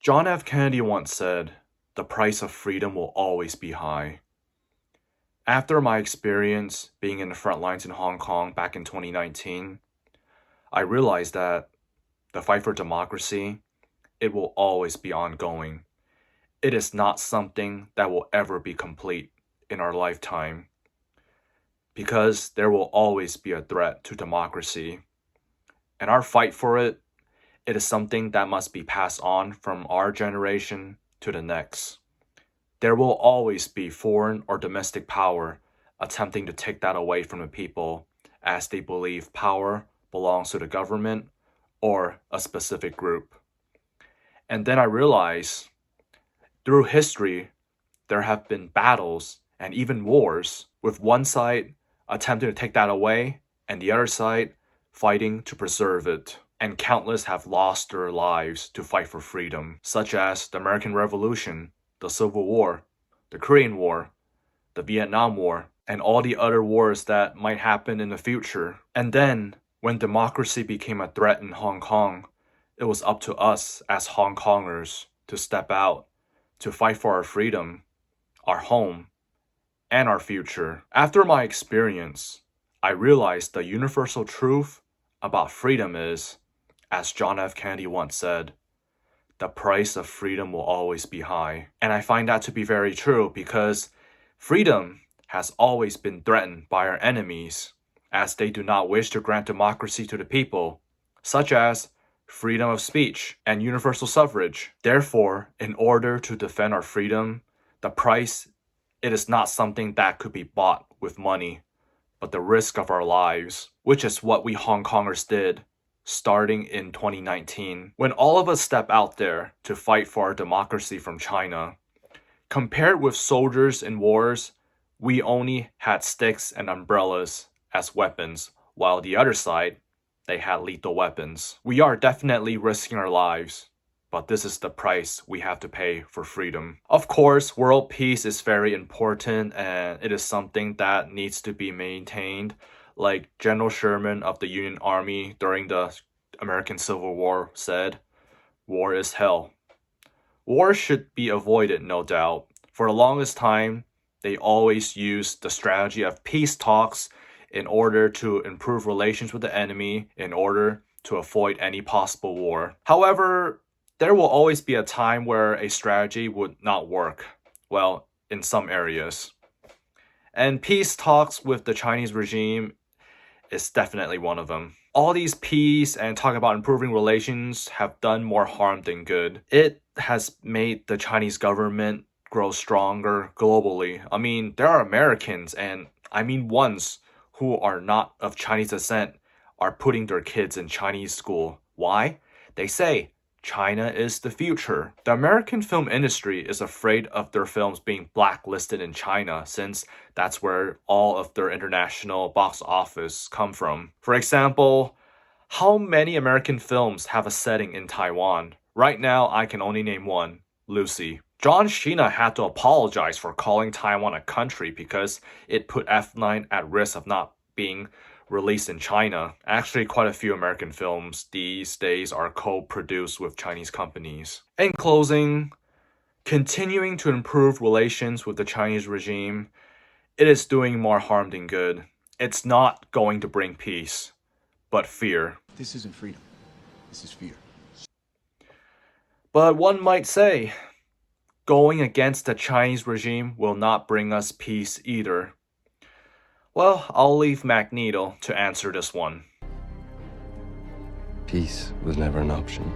John F. Kennedy once said, "The price of freedom will always be high." After my experience being in the front lines in Hong Kong back in 2019, I realized that the fight for democracy, it will always be ongoing. It is not something that will ever be complete in our lifetime, because there will always be a threat to democracy. And our fight for it, it is something that must be passed on from our generation to the next. There will always be foreign or domestic power attempting to take that away from the people, as they believe power belongs to the government or a specific group. And then I realized, through history, there have been battles and even wars with one side attempting to take that away and the other side fighting to preserve it. And countless have lost their lives to fight for freedom, such as the American Revolution, the Civil War, the Korean War, the Vietnam War, and all the other wars that might happen in the future. And then, when democracy became a threat in Hong Kong, it was up to us as Hong Kongers to step out, to fight for our freedom, our home, and our future. After my experience, I realized the universal truth about freedom is, as John F. Kennedy once said, "The price of freedom will always be high." And I find that to be very true, because freedom has always been threatened by our enemies, as they do not wish to grant democracy to the people, such as freedom of speech and universal suffrage. Therefore, in order to defend our freedom, the price, it is not something that could be bought with money, but the risk of our lives, which is what we Hong Kongers did starting in 2019, when all of us step out there to fight for our democracy from China. Compared with soldiers in wars, we only had sticks and umbrellas as weapons, while the other side, they had lethal weapons. We are definitely risking our lives, but this is the price we have to pay for freedom. Of course, world peace is very important, and it is something that needs to be maintained. Like General Sherman of the Union Army during the American Civil War said, "War is hell." War should be avoided, no doubt. For the longest time, they always used the strategy of peace talks in order to improve relations with the enemy, in order to avoid any possible war. However, there will always be a time where a strategy would not work, well, in some areas. And peace talks with the Chinese regime is definitely one of them. All these peace and talk about improving relations have done more harm than good. It has made the Chinese government grow stronger globally. I mean, there are Americans, and I mean ones who are not of Chinese descent, are putting their kids in Chinese school. Why? They say China is the future. The American film industry is afraid of their films being blacklisted in China, since that's where all of their international box office come from. For example, how many American films have a setting in Taiwan? Right now, I can only name one, Lucy. John Cena had to apologize for calling Taiwan a country because it put F9 at risk of not being released in China. Actually, quite a few American films these days are co-produced with Chinese companies. In closing, continuing to improve relations with the Chinese regime, it is doing more harm than good. It's not going to bring peace, but fear. This isn't freedom. This is fear. But one might say, going against the Chinese regime will not bring us peace either. Well, I'll leave Magneto to answer this one. Peace was never an option.